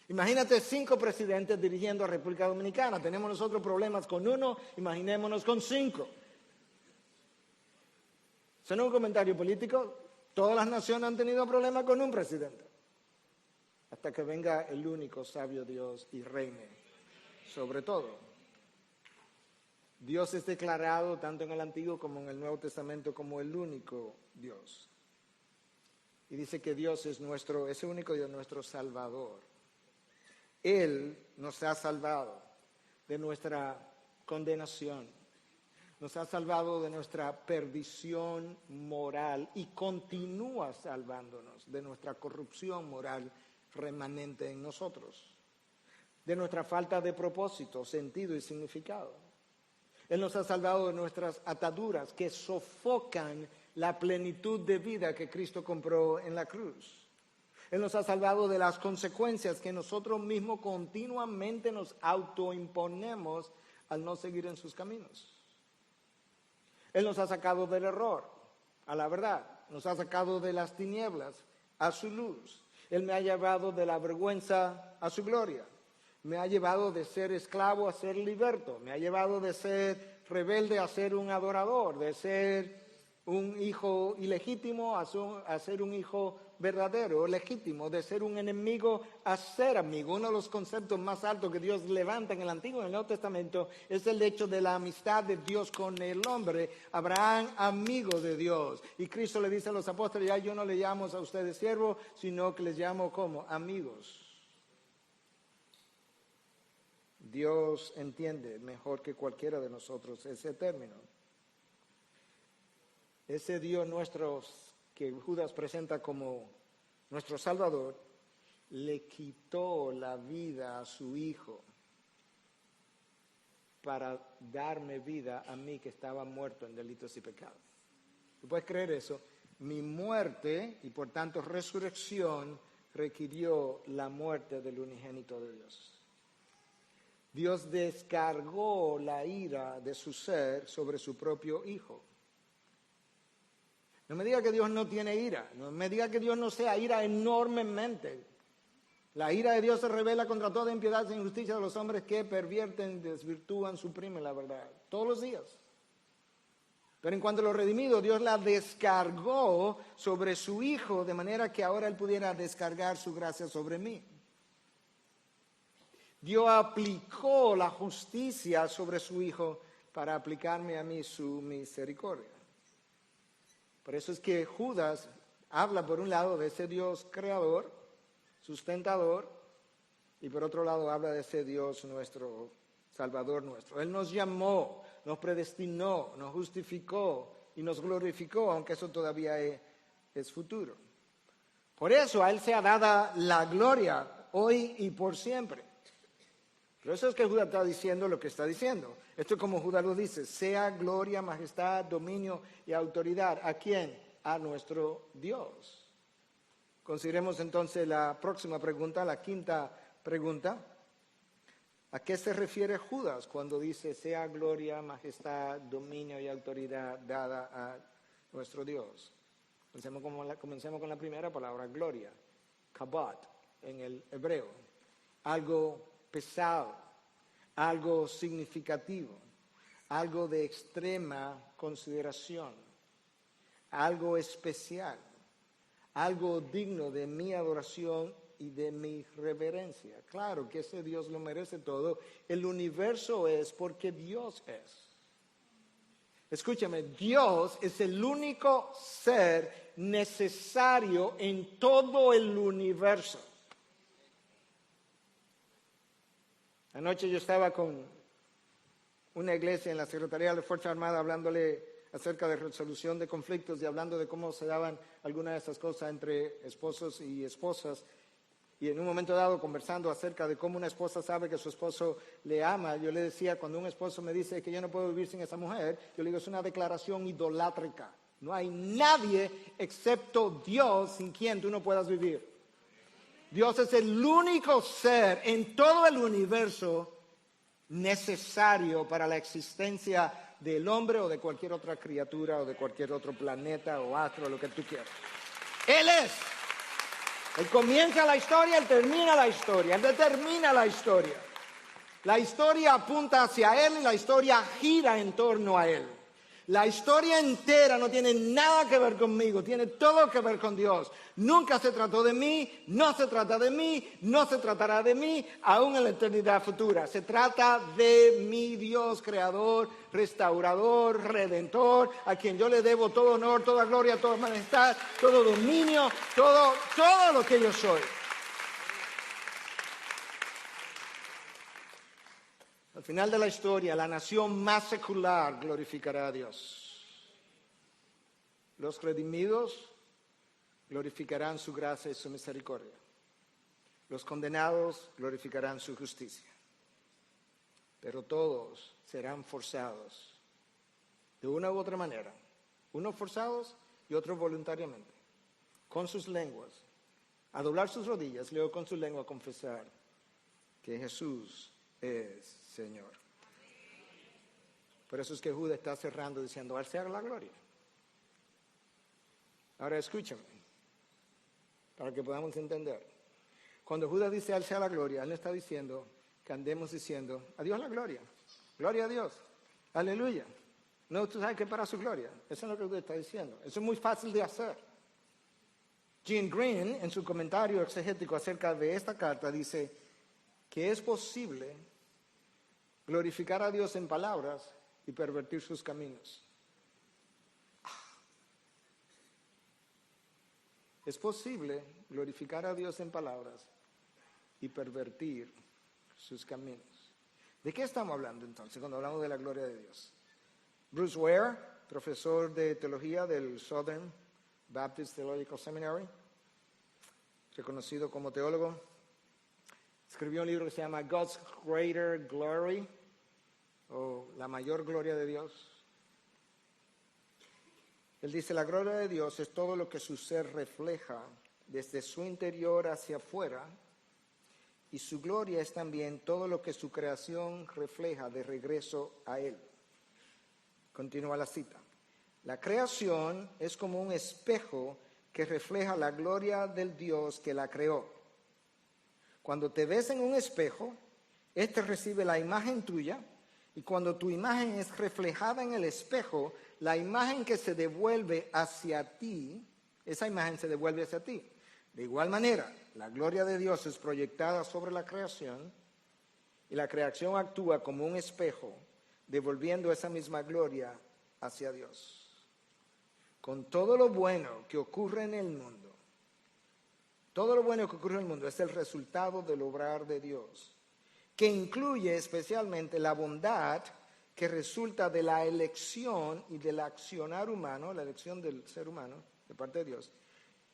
S1: Imagínate 5 presidentes dirigiendo a República Dominicana. Tenemos nosotros problemas con 1, imaginémonos con 5. ¿Eso no es un comentario político? Todas las naciones han tenido problemas con un presidente. Hasta que venga el único sabio Dios y reine sobre todo. Dios es declarado tanto en el Antiguo como en el Nuevo Testamento como el único Dios. Y dice que Dios es ese único Dios, nuestro Salvador. Él nos ha salvado de nuestra condenación, nos ha salvado de nuestra perdición moral y continúa salvándonos de nuestra corrupción moral remanente en nosotros, de nuestra falta de propósito, sentido y significado. Él nos ha salvado de nuestras ataduras que sofocan la plenitud de vida que Cristo compró en la cruz. Él nos ha salvado de las consecuencias que nosotros mismos continuamente nos autoimponemos al no seguir en sus caminos. Él nos ha sacado del error a la verdad, nos ha sacado de las tinieblas a su luz. Él me ha llevado de la vergüenza a su gloria. Me ha llevado de ser esclavo a ser liberto. Me ha llevado de ser rebelde a ser un adorador, de ser un hijo ilegítimo a ser un hijo verdadero, legítimo, de ser un enemigo a ser amigo. Uno de los conceptos más altos que Dios levanta en el Antiguo y en el Nuevo Testamento es el hecho de la amistad de Dios con el hombre. Abraham, amigo de Dios. Y Cristo le dice a los apóstoles, ya yo no le llamo a ustedes siervos, sino que les llamo como amigos. Dios entiende mejor que cualquiera de nosotros ese término. Ese Dios nuestro que Judas presenta como nuestro Salvador, le quitó la vida a su hijo para darme vida a mí que estaba muerto en delitos y pecados. ¿Tú puedes creer eso? Mi muerte y por tanto resurrección requirió la muerte del unigénito de Dios. Dios descargó la ira de su ser sobre su propio hijo. No me diga que Dios no tiene ira, no me diga que Dios no sea ira enormemente. La ira de Dios se revela contra toda impiedad e injusticia de los hombres que pervierten, desvirtúan, suprimen la verdad. Todos los días. Pero en cuanto a lo redimido, Dios la descargó sobre su Hijo, de manera que ahora Él pudiera descargar su gracia sobre mí. Dios aplicó la justicia sobre su Hijo para aplicarme a mí su misericordia. Por eso es que Judas habla por un lado de ese Dios creador, sustentador, y por otro lado habla de ese Dios nuestro, Salvador nuestro. Él nos llamó, nos predestinó, nos justificó y nos glorificó, aunque eso todavía es futuro. Por eso a Él sea dada la gloria hoy y por siempre. Por eso es que Judas está diciendo lo que está diciendo. Esto es como Judas lo dice, sea gloria, majestad, dominio y autoridad. ¿A quién? A nuestro Dios. Consideremos entonces la próxima pregunta, la quinta pregunta. ¿A qué se refiere Judas cuando dice sea gloria, majestad, dominio y autoridad dada a nuestro Dios? Comencemos con la primera palabra, gloria, kabod en el hebreo. Algo pesado, algo significativo, algo de extrema consideración, algo especial, algo digno de mi adoración y de mi reverencia. Claro que ese Dios lo merece todo. El universo es porque Dios es. Escúchame, Dios es el único ser necesario en todo el universo. Anoche yo estaba con una iglesia en la Secretaría de la Fuerza Armada hablándole acerca de resolución de conflictos y hablando de cómo se daban algunas de esas cosas entre esposos y esposas. Y en un momento dado, conversando acerca de cómo una esposa sabe que su esposo le ama, yo le decía, cuando un esposo me dice que yo no puedo vivir sin esa mujer, yo le digo, es una declaración idolátrica. No hay nadie excepto Dios sin quien tú no puedas vivir. Dios es el único ser en todo el universo necesario para la existencia del hombre o de cualquier otra criatura o de cualquier otro planeta o astro, lo que tú quieras. Él es. Él comienza la historia, Él termina la historia, Él determina la historia. La historia apunta hacia Él y la historia gira en torno a Él. La historia entera no tiene nada que ver conmigo, tiene todo que ver con Dios. Nunca se trató de mí, no se trata de mí, no se tratará de mí, aún en la eternidad futura. Se trata de mi Dios creador, restaurador, redentor, a quien yo le debo todo honor, toda gloria, toda majestad, todo dominio, todo lo que yo soy. Al final de la historia, la nación más secular glorificará a Dios. Los redimidos glorificarán su gracia y su misericordia. Los condenados glorificarán su justicia. Pero todos serán forzados, de una u otra manera, unos forzados y otros voluntariamente, con sus lenguas, a doblar sus rodillas, luego con su lengua a confesar que Jesús es Señor. Por eso es que Judas está cerrando diciendo, al sea la gloria. Ahora escúchame, para que podamos entender. Cuando Judas dice al sea la gloria, él no está diciendo que andemos diciendo, a Dios la gloria a Dios, aleluya. No, tú sabes que para su gloria, eso es lo que Judas está diciendo. Eso es muy fácil de hacer. Gene Green, en su comentario exegético acerca de esta carta, dice que es posible glorificar a Dios en palabras y pervertir sus caminos. Es posible glorificar a Dios en palabras y pervertir sus caminos. ¿De qué estamos hablando entonces cuando hablamos de la gloria de Dios? Bruce Ware, profesor de teología del Southern Baptist Theological Seminary, reconocido como teólogo. Escribió un libro que se llama God's Greater Glory, o La Mayor Gloria de Dios. Él dice, la gloria de Dios es todo lo que su ser refleja desde su interior hacia afuera, y su gloria es también todo lo que su creación refleja de regreso a Él. Continúa la cita. La creación es como un espejo que refleja la gloria del Dios que la creó. Cuando te ves en un espejo, este recibe la imagen tuya, y cuando tu imagen es reflejada en el espejo, la imagen que se devuelve hacia ti, esa imagen se devuelve hacia ti. De igual manera, la gloria de Dios es proyectada sobre la creación, y la creación actúa como un espejo, devolviendo esa misma gloria hacia Dios. Con todo lo bueno que ocurre en el mundo, todo lo bueno que ocurre en el mundo es el resultado del obrar de Dios, que incluye especialmente la bondad que resulta de la elección y del accionar humano, la elección del ser humano de parte de Dios.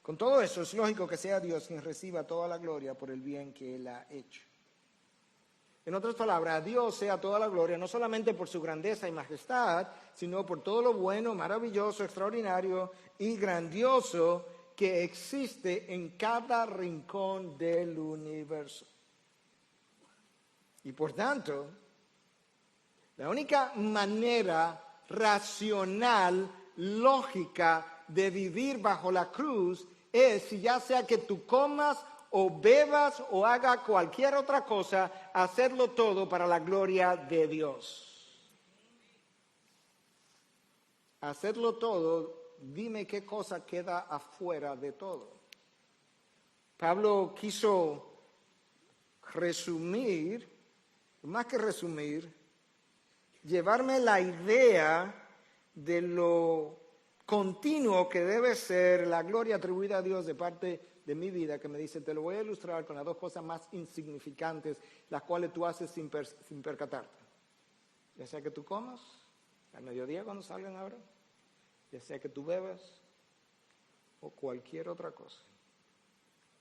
S1: Con todo eso es lógico que sea Dios quien reciba toda la gloria por el bien que Él ha hecho. En otras palabras, a Dios sea toda la gloria, no solamente por su grandeza y majestad, sino por todo lo bueno, maravilloso, extraordinario y grandioso que existe en cada rincón del universo. Y por tanto, la única manera racional, lógica de vivir bajo la cruz es, si ya sea que tú comas o bebas o haga cualquier otra cosa, hacerlo todo para la gloria de Dios. Hacerlo todo, dime qué cosa queda afuera de todo. Pablo quiso resumir, más que resumir, llevarme la idea de lo continuo que debe ser la gloria atribuida a Dios de parte de mi vida, que me dice, te lo voy a ilustrar con las dos cosas más insignificantes, las cuales tú haces sin percatarte. Ya sea que tú comas, al mediodía cuando salgan ahora, ya sea que tú bebas, o cualquier otra cosa.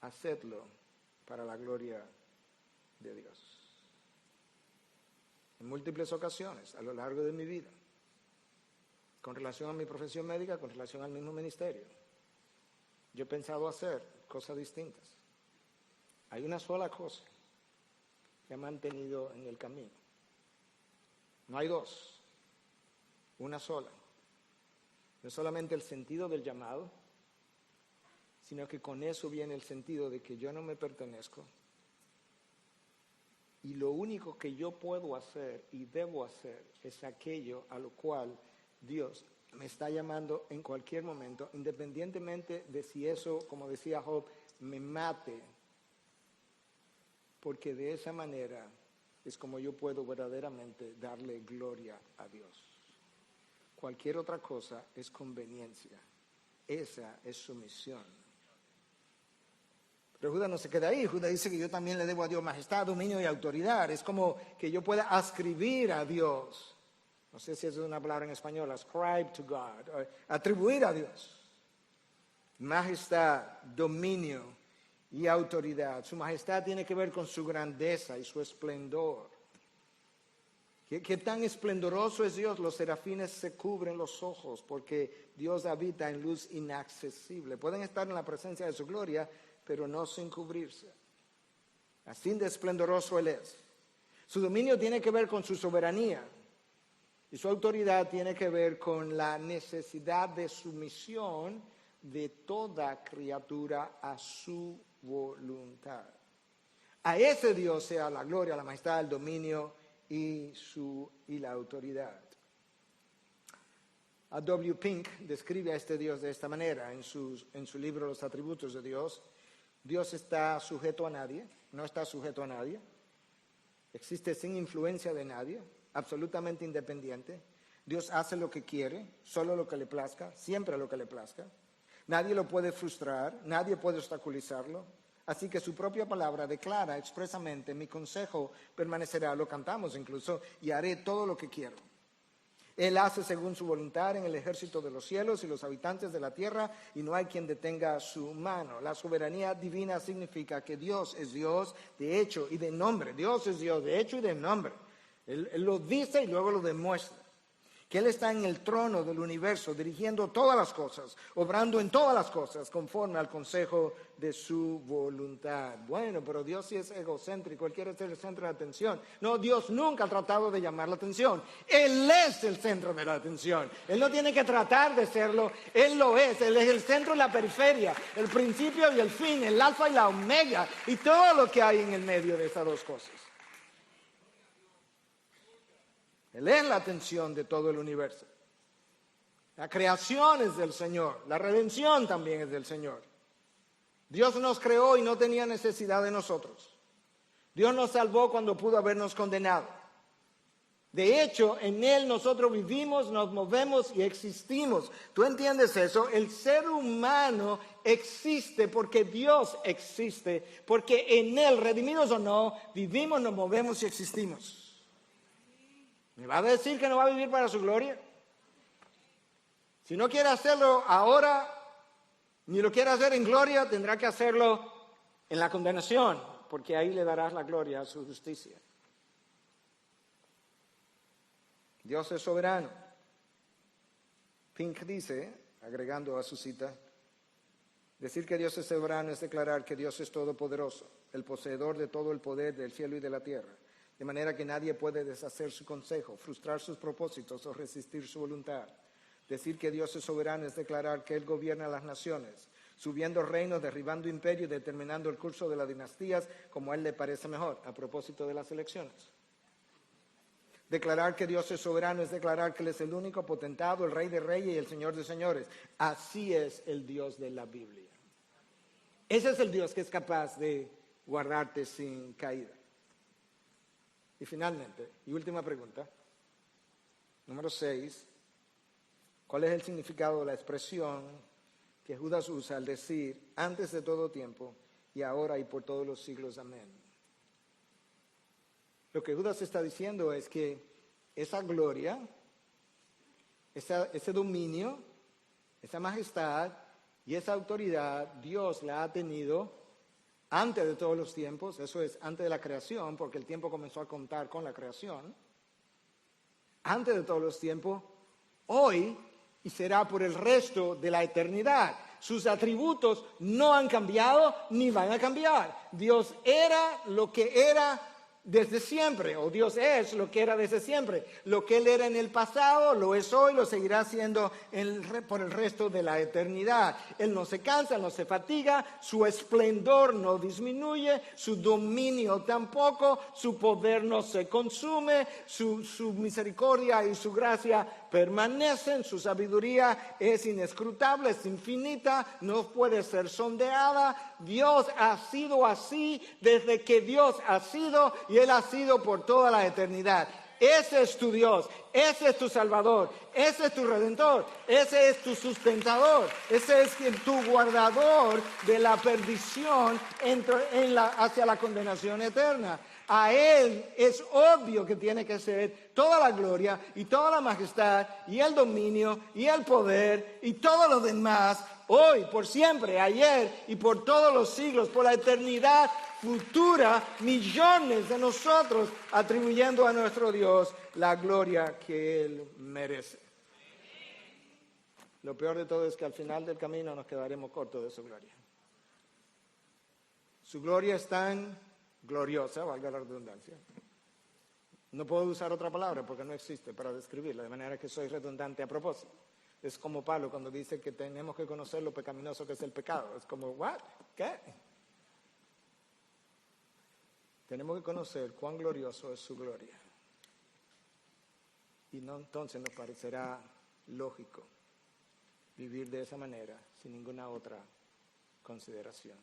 S1: Hacedlo para la gloria de Dios. En múltiples ocasiones, a lo largo de mi vida, con relación a mi profesión médica, con relación al mismo ministerio, yo he pensado hacer cosas distintas. Hay una sola cosa que ha mantenido en el camino. No hay dos, una sola. No solamente el sentido del llamado, sino que con eso viene el sentido de que yo no me pertenezco. Y lo único que yo puedo hacer y debo hacer es aquello a lo cual Dios me está llamando en cualquier momento, independientemente de si eso, como decía Job, me mate. Porque de esa manera es como yo puedo verdaderamente darle gloria a Dios. Cualquier otra cosa es conveniencia. Esa es su misión. Pero Judas no se queda ahí. Judas dice que yo también le debo a Dios majestad, dominio y autoridad. Es como que yo pueda ascribir a Dios. No sé si es una palabra en español, ascribe to God, atribuir a Dios majestad, dominio y autoridad. Su majestad tiene que ver con su grandeza y su esplendor. ¿Qué tan esplendoroso es Dios? Los serafines se cubren los ojos porque Dios habita en luz inaccesible. Pueden estar en la presencia de su gloria, pero no sin cubrirse. Así de esplendoroso Él es. Su dominio tiene que ver con su soberanía. Y su autoridad tiene que ver con la necesidad de sumisión de toda criatura a su voluntad. A ese Dios sea la gloria, la majestad, el dominio y la autoridad. A W. Pink describe a este Dios de esta manera en su libro Los atributos de Dios. Dios está sujeto a nadie, no está sujeto a nadie, existe sin influencia de nadie, absolutamente independiente. Dios hace lo que quiere, solo lo que le plazca, siempre lo que le plazca. Nadie lo puede frustrar, nadie puede obstaculizarlo. Así que su propia palabra declara expresamente, mi consejo permanecerá, lo cantamos incluso, y haré todo lo que quiero. Él hace según su voluntad en el ejército de los cielos y los habitantes de la tierra, y no hay quien detenga su mano. La soberanía divina significa que Dios es Dios de hecho y de nombre. Dios es Dios de hecho y de nombre. Él lo dice y luego lo demuestra. Que Él está en el trono del universo, dirigiendo todas las cosas, obrando en todas las cosas, conforme al consejo de su voluntad. Bueno, pero Dios sí es egocéntrico, Él quiere ser el centro de atención. No, Dios nunca ha tratado de llamar la atención. Él es el centro de la atención. Él no tiene que tratar de serlo, Él lo es. Él es el centro y la periferia, el principio y el fin, el alfa y la omega, y todo lo que hay en el medio de esas dos cosas. Él es la atención de todo el universo. La creación es del Señor. La redención también es del Señor. Dios nos creó y no tenía necesidad de nosotros. Dios nos salvó cuando pudo habernos condenado. De hecho, en Él nosotros vivimos, nos movemos y existimos. ¿Tú entiendes eso? El ser humano existe porque Dios existe. Porque en Él, redimidos o no, vivimos, nos movemos y existimos. ¿Me va a decir que no va a vivir para su gloria? Si no quiere hacerlo ahora, ni lo quiere hacer en gloria, tendrá que hacerlo en la condenación, porque ahí le darás la gloria a su justicia. Dios es soberano. Pink dice, agregando a su cita, decir que Dios es soberano es declarar que Dios es todopoderoso, el poseedor de todo el poder del cielo y de la tierra. De manera que nadie puede deshacer su consejo, frustrar sus propósitos o resistir su voluntad. Decir que Dios es soberano es declarar que Él gobierna las naciones, subiendo reinos, derribando imperios, determinando el curso de las dinastías como a Él le parece mejor, a propósito de las elecciones. Declarar que Dios es soberano es declarar que Él es el único potentado, el Rey de reyes y el Señor de señores. Así es el Dios de la Biblia. Ese es el Dios que es capaz de guardarte sin caída. Y finalmente, y última pregunta, número 6, ¿cuál es el significado de la expresión que Judas usa al decir antes de todo tiempo y ahora y por todos los siglos? Amén. Lo que Judas está diciendo es que esa gloria, ese dominio, esa majestad y esa autoridad Dios la ha tenido antes de todos los tiempos, eso es antes de la creación, porque el tiempo comenzó a contar con la creación, antes de todos los tiempos, hoy y será por el resto de la eternidad. Sus atributos no han cambiado ni van a cambiar. Dios era lo que era desde siempre, o Dios es lo que era desde siempre. Lo que Él era en el pasado, lo es hoy, lo seguirá siendo por el resto de la eternidad. Él no se cansa, no se fatiga, su esplendor no disminuye, su dominio tampoco, su poder no se consume, su misericordia y su gracia permanecen, su sabiduría es inescrutable, es infinita, no puede ser sondeada. Dios ha sido así desde que Dios ha sido y Él ha sido por toda la eternidad. Ese es tu Dios, ese es tu Salvador, ese es tu Redentor, ese es tu sustentador, ese es tu guardador de la perdición hacia la condenación eterna. A Él es obvio que tiene que ser toda la gloria y toda la majestad y el dominio y el poder y todo lo demás, hoy, por siempre, ayer y por todos los siglos, por la eternidad futura, millones de nosotros atribuyendo a nuestro Dios la gloria que Él merece. Lo peor de todo es que al final del camino nos quedaremos cortos de su gloria. Su gloria es tan gloriosa, valga la redundancia. No puedo usar otra palabra porque no existe para describirla, de manera que soy redundante a propósito. Es como Pablo cuando dice que tenemos que conocer lo pecaminoso que es el pecado. Es como, ¿what? ¿Qué? Tenemos que conocer cuán glorioso es su gloria. Y no, entonces nos parecerá lógico vivir de esa manera sin ninguna otra consideración.